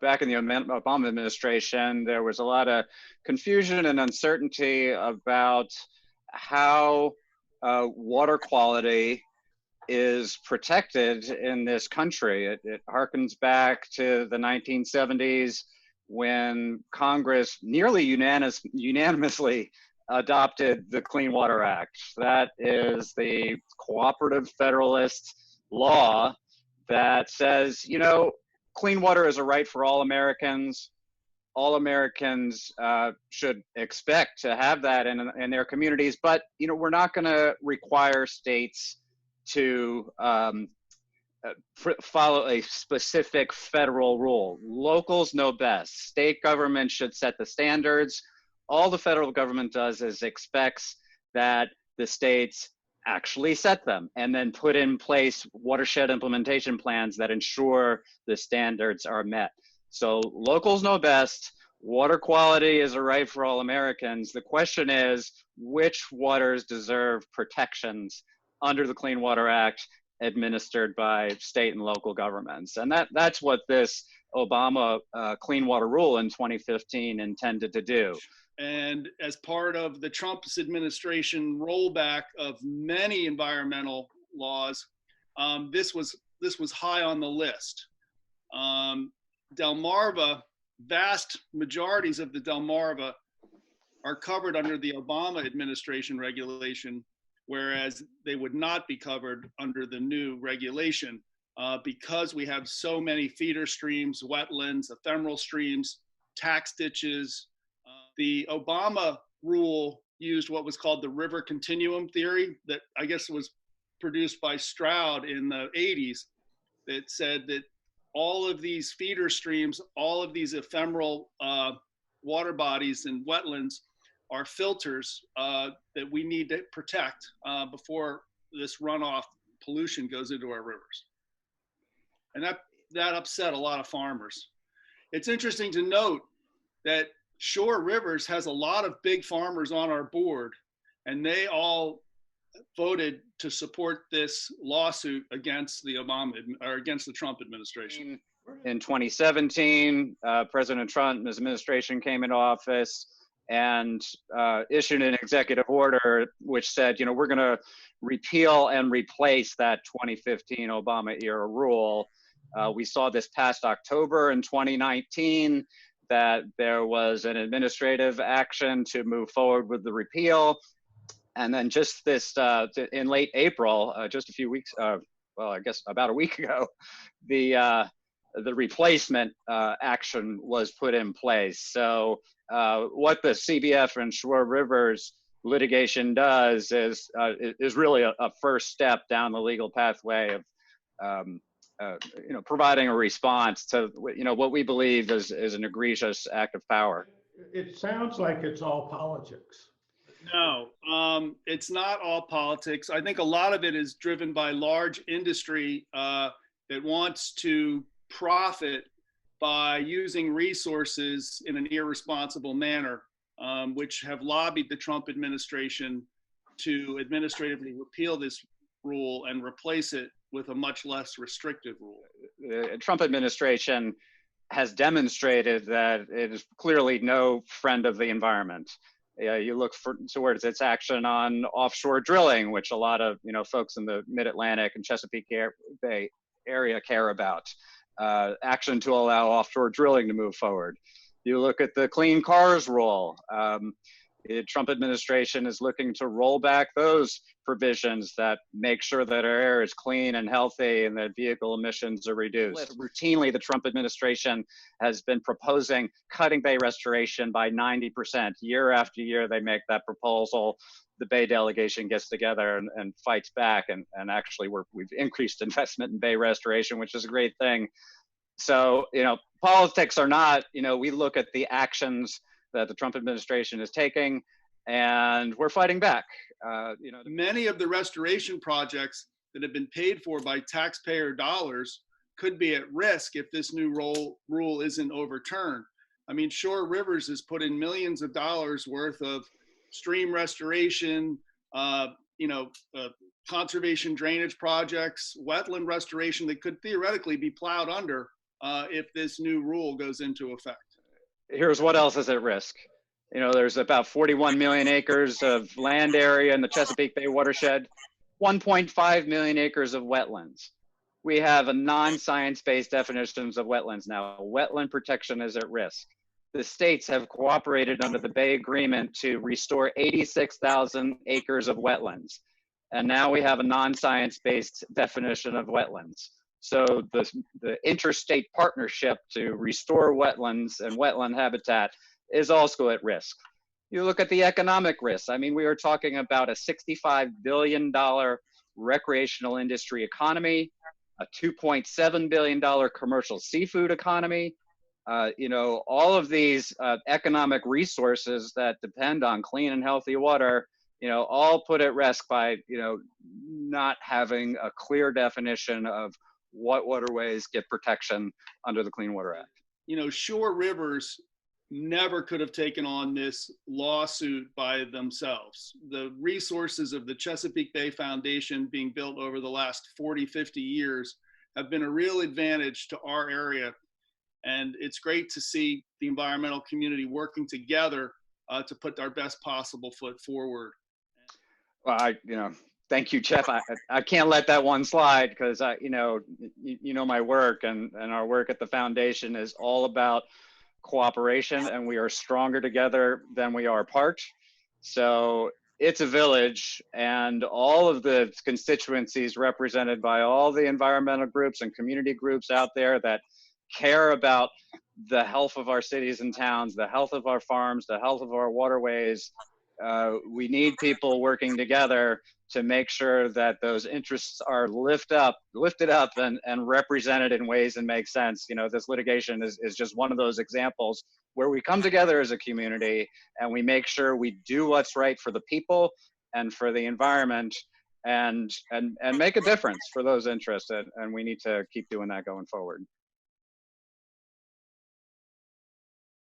Back in the Obama administration, there was a lot of confusion and uncertainty about how water quality is protected in this country. It harkens back to the 1970s when Congress nearly unanimously adopted the Clean Water Act. That is the cooperative federalist law that says, you know, clean water is a right for all Americans. All Americans should expect to have that in their communities, but you know, we're not going to require states to follow a specific federal rule. Locals know best. State government should set the standards. All the federal government does is expects that the states actually set them and then put in place watershed implementation plans that ensure the standards are met. So locals know best. Water quality is a right for all Americans. The question is, which waters deserve protections under the Clean Water Act administered by state and local governments? And that's what this Obama Clean Water Rule in 2015 intended to do. And as part of the Trump's administration rollback of many environmental laws, this was high on the list. Delmarva, vast majorities of the Delmarva are covered under the Obama administration regulation, whereas they would not be covered under the new regulation because we have so many feeder streams, wetlands, ephemeral streams, tax ditches. The Obama rule used what was called the river continuum theory that I guess was produced by Stroud in the 80s, that said that all of these feeder streams, all of these ephemeral water bodies and wetlands are filters that we need to protect before this runoff pollution goes into our rivers. And that upset a lot of farmers. It's interesting to note that ShoreRivers has a lot of big farmers on our board, and they all voted to support this lawsuit against the against the Trump administration. In 2017, President Trump and his administration came into office and issued an executive order which said, you know, we're going to repeal and replace that 2015 Obama era rule. We saw this past October in 2019 that there was an administrative action to move forward with the repeal. And then just this, in late April, just a few weeks, well, I guess about a week ago, the replacement action was put in place. So what the CBF and ShoreRivers litigation does is really a first step down the legal pathway of you know, providing a response to, you know, what we believe is an egregious act of power. It sounds like it's all politics. No, it's not all politics. I think a lot of it is driven by large industry that wants to profit by using resources in an irresponsible manner, which have lobbied the Trump administration to administratively repeal this rule and replace it with a much less restrictive rule. The Trump administration has demonstrated that it is clearly no friend of the environment. You look towards its action on offshore drilling, which a lot of, you know, folks in the Mid-Atlantic and Chesapeake Bay area care about. Action to allow offshore drilling to move forward. You look at the clean cars rule. The Trump administration is looking to roll back those provisions that make sure that our air is clean and healthy and that vehicle emissions are reduced. Routinely, the Trump administration has been proposing cutting bay restoration by 90%. Year after year, they make that proposal. The Bay delegation gets together and fights back, and actually we've increased investment in bay restoration, which is a great thing. So, you know, politics or not, you know, we look at the actions that the Trump administration is taking, and we're fighting back. You know, many of the restoration projects that have been paid for by taxpayer dollars could be at risk if this new rule isn't overturned. I mean, ShoreRivers has put in millions of dollars worth of stream restoration, you know, conservation drainage projects, wetland restoration that could theoretically be plowed under if this new rule goes into effect. Here's what else is at risk. You know, there's about 41 million acres of land area in the Chesapeake Bay watershed, 1.5 million acres of wetlands. We have a non-science-based definitions of wetlands now. Wetland protection is at risk. The states have cooperated under the Bay Agreement to restore 86,000 acres of wetlands. And now we have a non-science-based definition of wetlands. So the interstate partnership to restore wetlands and wetland habitat is also at risk. You look at the economic risks. I mean, we are talking about a $65 billion recreational industry economy, a $2.7 billion commercial seafood economy. You know, all of these economic resources that depend on clean and healthy water, you know, all put at risk by, you know, not having a clear definition of what waterways get protection under the Clean Water Act. You know, ShoreRivers never could have taken on this lawsuit by themselves. The resources of the Chesapeake Bay Foundation being built over the last 40, 50 years have been a real advantage to our area. And it's great to see the environmental community working together to put our best possible foot forward. Well, you know, thank you, Jeff. I can't let that one slide because you know my work and our work at the foundation is all about cooperation, and we are stronger together than we are apart. So it's a village, and all of the constituencies represented by all the environmental groups and community groups out there that care about the health of our cities and towns, the health of our farms, the health of our waterways. We need people working together to make sure that those interests are lifted up and represented in ways that make sense. You know, this litigation is just one of those examples where we come together as a community and we make sure we do what's right for the people and for the environment and make a difference for those interested. And we need to keep doing that going forward.